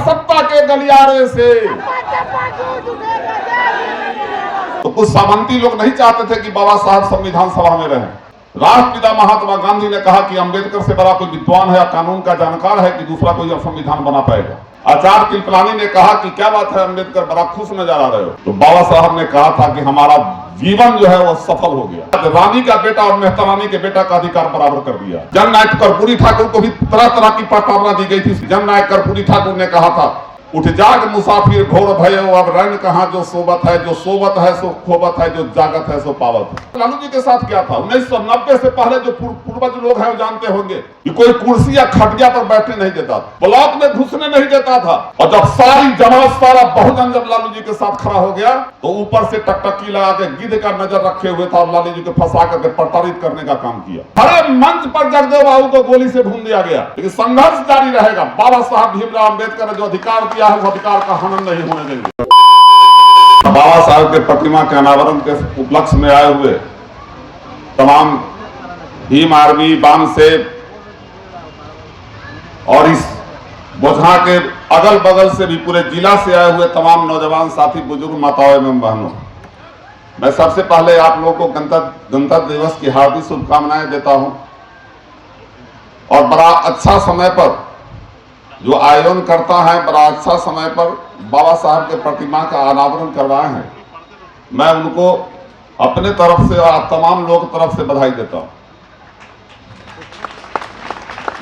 सत्ता के गलियारे से। तो कुछ सामंती लोग नहीं चाहते थे कि बाबा साहब संविधान सभा में रहें। राष्ट्रपिता महात्मा गांधी ने कहा कि अंबेडकर से बड़ा कोई विद्वान है या कानून का जानकार है कि दूसरा कोई संविधान बना पाएगा। आचार्य कृपलानी ने कहा कि क्या बात है अंबेडकर, बड़ा खुश नजर आ रहे हो। तो बाबा साहब ने कहा था कि हमारा जीवन जो है वो सफल हो गया। रानी का बेटा और मेहता रानी के बेटा का अधिकार बराबर कर दिया। जननायक कर्पूरी ठाकुर को भी तरह तरह की प्रताड़ना दी गई थी। जननायक कर्पूरी ठाकुर ने कहा था, उठ जाग मुसाफिर घोर भयो, अब रैन कहाँ जो सोबत है, जो सोबत है सो खोबत है, जो जागत है सो पावत है। लालू जी के साथ क्या था? 1990 से पहले जो पूर्वज लोग हैं वो जानते होंगे कि कोई कुर्सी या खटिया पर बैठने नहीं देता था, ब्लॉक में घुसने नहीं देता था। और जब सारी जमात, सारा बहुजन जब लालू जी के साथ खड़ा हो गया तो ऊपर से टकटकी लगा के गिद्ध का नजर रखे हुए था और लालू जी को फंसा करके प्रताड़ित करने का काम किया। हर मंच पर जगदेव बाबू को गोली से भून दिया गया। लेकिन संघर्ष जारी रहेगा। बाबा साहब भीमराव अम्बेडकर ने जो अधिकार दिया है वो अधिकार का हनन नहीं होने देंगे। बाबा साहब के प्रतिमा के अनावरण के उपलक्ष्य में आए हुए तमाम भीम आर्मी, बाम सेब और इस बोझा के अगल बगल से भी पूरे जिला से आए हुए तमाम नौजवान साथी, बुजुर्ग, माताओं एवं बहनों, मैं सबसे पहले आप लोगों को गणतंत्र दिवस की हार्दिक शुभकामनाएं देता हूं। और बड़ा अच्छा समय पर जो आयोजन करता है, बड़ा अच्छा समय पर बाबा साहब के प्रतिमा का अनावरण करवाए हैं, मैं उनको अपने तरफ से और तमाम लोग तरफ से बधाई देता हूं।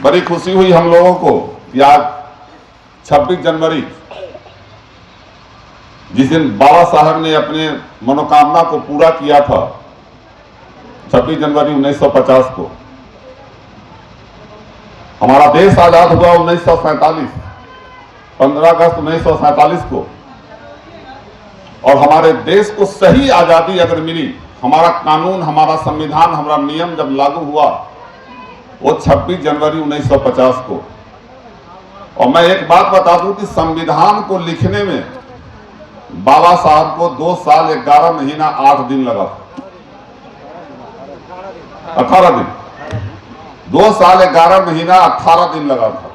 बड़ी खुशी हुई हम लोगों को कि आज 26 जनवरी, जिस दिन बाबा साहब ने अपने मनोकामना को पूरा किया था, 26 जनवरी 1950 को हमारा देश आजाद हुआ। 1947 15 अगस्त 1947 को, और हमारे देश को सही आजादी अगर मिली, हमारा कानून, हमारा संविधान, हमारा नियम जब लागू हुआ वो 26 जनवरी 1950 को। और मैं एक बात बता दूं कि संविधान को लिखने में बाबा साहब को 2 साल 11 महीना 8 दिन लगा था। 18 दिन, 2 साल 11 महीना 18 दिन लगा था।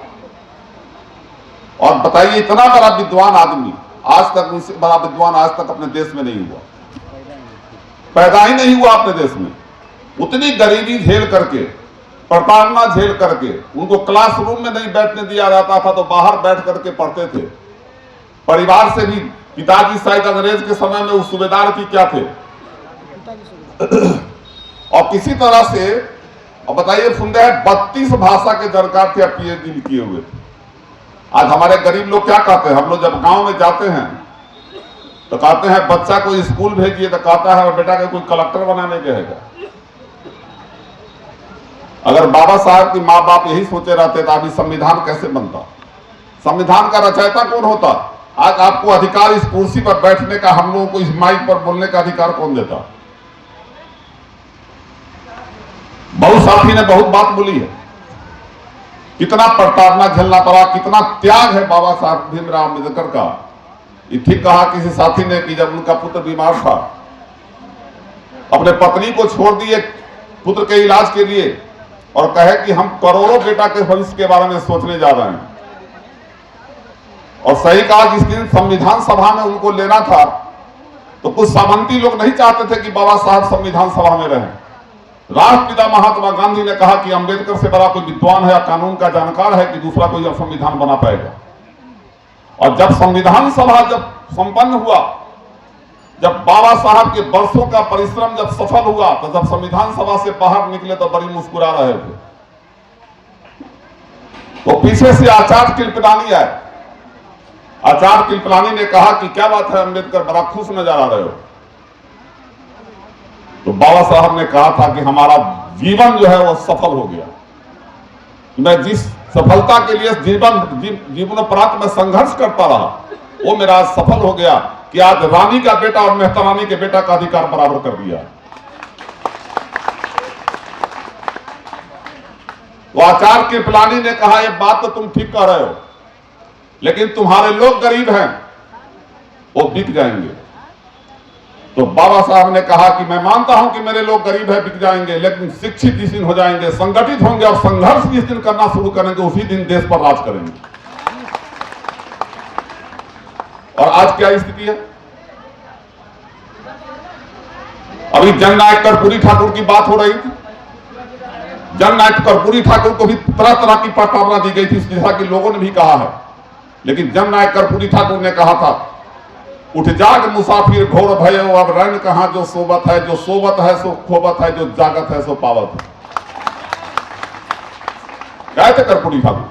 और बताइए, इतना बड़ा विद्वान आदमी आज तक, उनसे बड़ा विद्वान आज तक अपने देश में नहीं हुआ, पैदा ही नहीं हुआ अपने देश में। उतनी गरीबी झेल करके, प्रताड़ना झेल करके, उनको क्लासरूम में नहीं बैठने दिया जाता था तो बाहर बैठ करके पढ़ते थे। परिवार से भी, पिताजी शायद अंग्रेज के समय में उस सूबेदार की क्या थे, और किसी तरह से, और बताइए सुनते हैं 32 भाषा के जानकार थे, पीएचडी किए हुए थे। आज हमारे गरीब लोग क्या कहते हैं? हम लोग जब गांव में जाते हैं तो कहते हैं बच्चा को स्कूल भेजिए तो कहता है बेटा के कोई कलेक्टर बनाने कहेगा। अगर बाबा साहब की माँ बाप यही सोचे रहते तो अभी संविधान कैसे बनता? संविधान का रचयिता कौन होता? आज आपको अधिकार इस कुर्सी पर बैठने का, हम लोगों को इस माइक पर बोलने का अधिकार कौन देता? बहुत साथी ने बहुत बात बोली है, कितना प्रताड़ना झेलना पड़ा, कितना त्याग है बाबा साहब भीमराव अम्बेडकर का। ये ठीक कहा किसी साथी ने कि जब उनका पुत्र बीमार था, अपने पत्नी को छोड़ दिए पुत्र के इलाज के लिए, और कहे कि हम करोड़ों बेटा के भविष्य के बारे में सोचने जा रहे हैं। और सही कहा, जिस दिन संविधान सभा में उनको लेना था तो कुछ सामंती लोग नहीं चाहते थे कि बाबा साहब संविधान सभा में रहें। राष्ट्रपिता महात्मा गांधी ने कहा कि अंबेडकर से बड़ा कोई विद्वान है या कानून का जानकार है कि दूसरा कोई संविधान बना पाएगा। और जब संविधान सभा जब संपन्न हुआ, जब बाबा साहब के वर्षों का परिश्रम जब सफल हुआ, तो जब संविधान सभा से बाहर निकले तो बड़ी मुस्कुरा रहे थे। तो पीछे से आचार्य कृपलानी आए। आचार्य कृपलानी ने कहा कि क्या बात है अम्बेडकर, बड़ा खुश नजर आ रहे हो। तो बाबा साहब ने कहा था कि हमारा जीवन जो है वो सफल हो गया। मैं जिस सफलता के लिए जीवनोपरांत में संघर्ष करता रहा वो मेरा आज सफल हो गया कि आज रानी का बेटा और मेहता रानी के बेटा का अधिकार बराबर कर दिया। तो आचार्य कृपलानी ने कहा, ये बात तो तुम ठीक कह रहे हो, लेकिन तुम्हारे लोग गरीब हैं, वो बिक जाएंगे। तो बाबा साहब ने कहा कि मैं मानता हूं कि मेरे लोग गरीब है, बिक जाएंगे, लेकिन शिक्षित जिस दिन हो जाएंगे, संगठित होंगे और संघर्ष जिस दिन करना शुरू करेंगे, उसी दिन देश पर राज करेंगे। और आज क्या स्थिति है? अभी जननायक कर्पूरी ठाकुर की बात हो रही थी। जननायक कर्पूरी ठाकुर को भी तरह तरह की प्रताड़ना दी गई थी, इस दिशा के लोगों ने भी कहा है। लेकिन जननायक कर्पूरी ठाकुर ने कहा था, उठ जाग मुसाफिर घोर भयो, अब रंग कहां जो सोबत है, जो सोबत है सो खोबत है, जो जागत है सो पावत है। कहे थे कर्पूरी ठाकुर।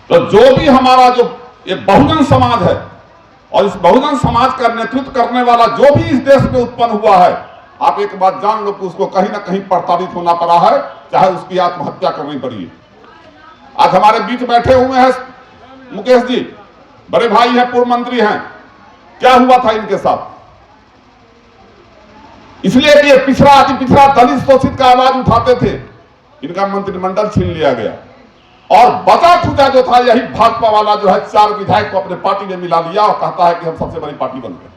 तो जो भी हमारा जो ये बहुजन समाज है और इस बहुजन समाज का नेतृत्व करने वाला जो भी इस देश में उत्पन्न हुआ है, आप एक बात जान लो कि उसको कहीं ना कहीं प्रताड़ित होना पड़ा है, चाहे उसकी आत्महत्या करनी पड़ी है। आज हमारे बीच बैठे हुए हैं मुकेश जी, बड़े भाई हैं, पूर्व मंत्री हैं। क्या हुआ था इनके साथ? इसलिए कि ये पिछड़ा अति पिछड़ा दलित शोषित का आवाज उठाते थे, इनका मंत्रिमंडल छीन लिया गया और बचा खुचा जो था यही भाजपा वाला जो है 4 विधायक को अपने पार्टी में मिला लिया और कहता है कि हम सबसे बड़ी पार्टी बन गए।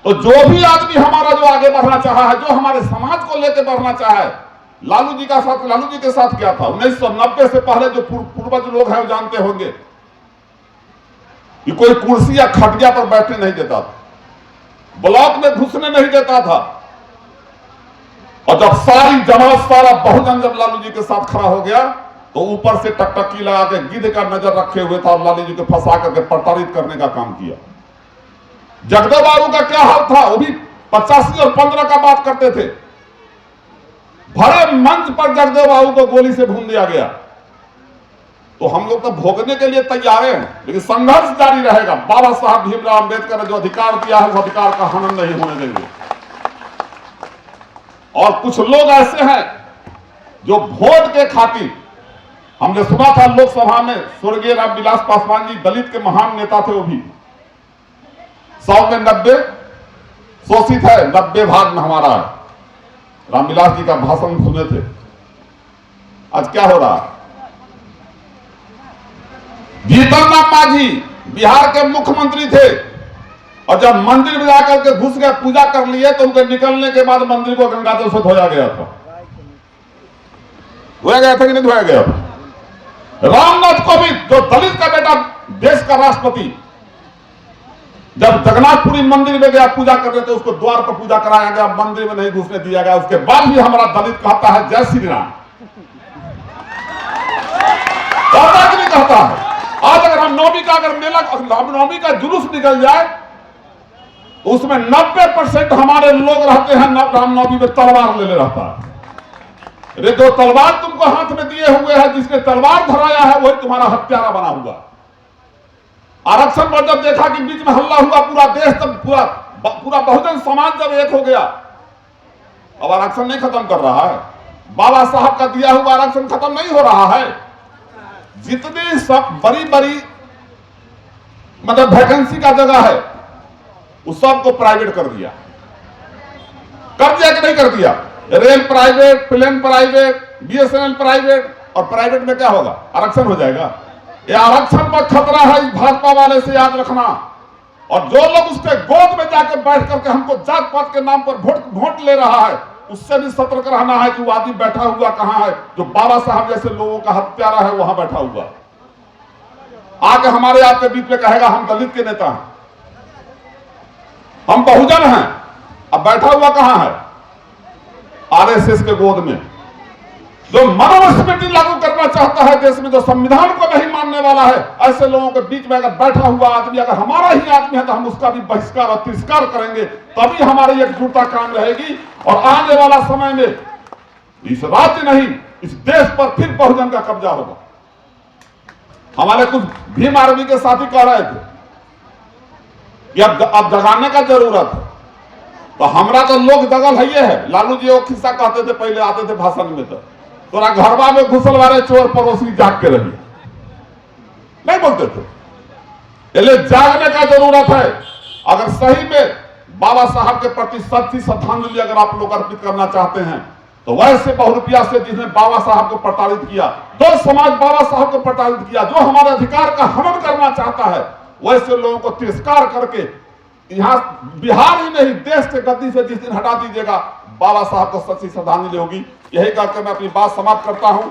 तो जो भी आदमी हमारा जो आगे बढ़ना चाहा है, जो हमारे समाज को लेकर बढ़ना चाहा है, लालू जी के साथ क्या था? 1990 से पहले जो पूर्वज लोग हैं वो जानते होंगे कि कोई कुर्सी या खटिया पर बैठने नहीं देता था, ब्लॉक में घुसने नहीं देता था। और जब सारी जमात सारा बहुजन जब लालू जी के साथ खड़ा हो गया तो ऊपर से टकटकी लगा के गिद्ध का नजर रखे हुए था और लालू जी को फंसा करके प्रताड़ित करने का काम किया। जगदेव बाबू का क्या हाल था? वो भी 85 और 15 का बात करते थे। भरे मंच पर जगदेव बाबू को गोली से भून दिया गया। तो हम लोग तो भोगने के लिए तैयार हैं, लेकिन संघर्ष जारी रहेगा। बाबा साहब भीमराव अंबेडकर ने जो अधिकार दिया है, उस अधिकार का हनन नहीं होने देंगे। और कुछ लोग ऐसे हैं जो वोट के खातिर, हमने सुना था लोकसभा में स्वर्गीय रामविलास पासवान जी दलित के महान नेता थे, वो भी 100 में 90 शोषित है, 90 भाग में हमारा है। रामविलास जी का भाषण सुने थे। आज क्या हो रहा है? जीतन राम मांझी बिहार के मुख्यमंत्री थे और जब मंदिर में जाकर के घुस गए, पूजा कर लिए, तो उनके निकलने के बाद मंदिर को गंगा जल से धोया गया था। धोया गया था कि नहीं धोया गया? रामनाथ कोविंद जो दलित का बेटा, देश का राष्ट्रपति, जब जगन्नाथपुरी मंदिर में गया पूजा करने, तो उसको द्वार पर पूजा कराया गया, मंदिर में नहीं घुसने दिया गया। उसके बाद भी हमारा दलित कहता है जय श्री राम, कहता कि नहीं कहता है? आज अगर रामनवमी का रामनवमी का जुलूस निकल जाए, उसमें 90% हमारे लोग रहते हैं रामनवमी में तलवार ले रहता है। अरे जो तलवार तुमको हाथ में दिए हुए है, जिसने तलवार धराया है, वही तुम्हारा हत्यारा बना हुआ। आरक्षण पर जब देखा कि बीच में हल्ला हुआ, पूरा देश तब पूरा बहुजन समाज जब एक हो गया, अब आरक्षण नहीं खत्म कर रहा है। बाबा साहब का दिया हुआ आरक्षण खत्म नहीं हो रहा है। जितनी सब बड़ी मतलब वैकेंसी का जगह है, उस सबको प्राइवेट कर दिया कि नहीं कर दिया? Rail private, plane private, BSNL private, और प्राइवेट में क्या होगा? आरक्षण हो जाएगा। ये आरक्षण पर खतरा है इस भाजपा वाले से, याद रखना। और जो लोग उसके गोद में जाकर बैठ करके हमको जात पात के नाम पर वोट ले रहा है, उससे भी सतर्क रहना है कि वो आदमी बैठा हुआ कहां है, जो बाबा साहब जैसे लोगों का हत्यारा है, वहां बैठा हुआ। आके हमारे आपके बीच में कहेगा हम दलित के नेता हैं, हम बहुजन हैं, अब बैठा हुआ कहां है? आरएसएस के गोद में। जो मनुस्मृति लागू करना चाहता है देश में, जो संविधान को नहीं मानने वाला है, ऐसे लोगों के बीच में अगर बैठा हुआ आदमी अगर हमारा ही आदमी है, तो हम उसका भी बहिष्कार और तिरस्कार करेंगे। तभी हमारी एकजुटता कायम रहेगी और आने वाला समय में इस राज्य नहीं, इस देश पर फिर बहुजन का कब्जा होगा। हमारे कुछ भीम आर्मी के साथी कह रहे थे कि अब जगाने का जरूरत है, तो हमारा तो लोग जगल है। लालू जी वो किस्सा कहते थे, पहले आते थे भाषण में, तो तोरा घरवा में घुसल वाले चोर पड़ोसी जाग के रही, नहीं बोलते थे। इसलिए जागने का जरूरत है। अगर सही में बाबा साहब के प्रति सच्ची श्रद्धांजलि अगर आप लोग अर्पित करना चाहते हैं, तो वैसे बहुरूपिया से जिसने बाबा साहब को प्रताड़ित किया, तो समाज बाबा साहब को प्रताड़ित किया, जो हमारे अधिकार का हनन करना चाहता है, वैसे लोगों को तिरस्कार करके यहां बिहार ही नहीं देश के गद्दी से जिस दिन हटा दीजिएगा, बाबा साहब को सच्ची श्रद्धांजलि होगी। यही कहकर मैं अपनी बात समाप्त करता हूं।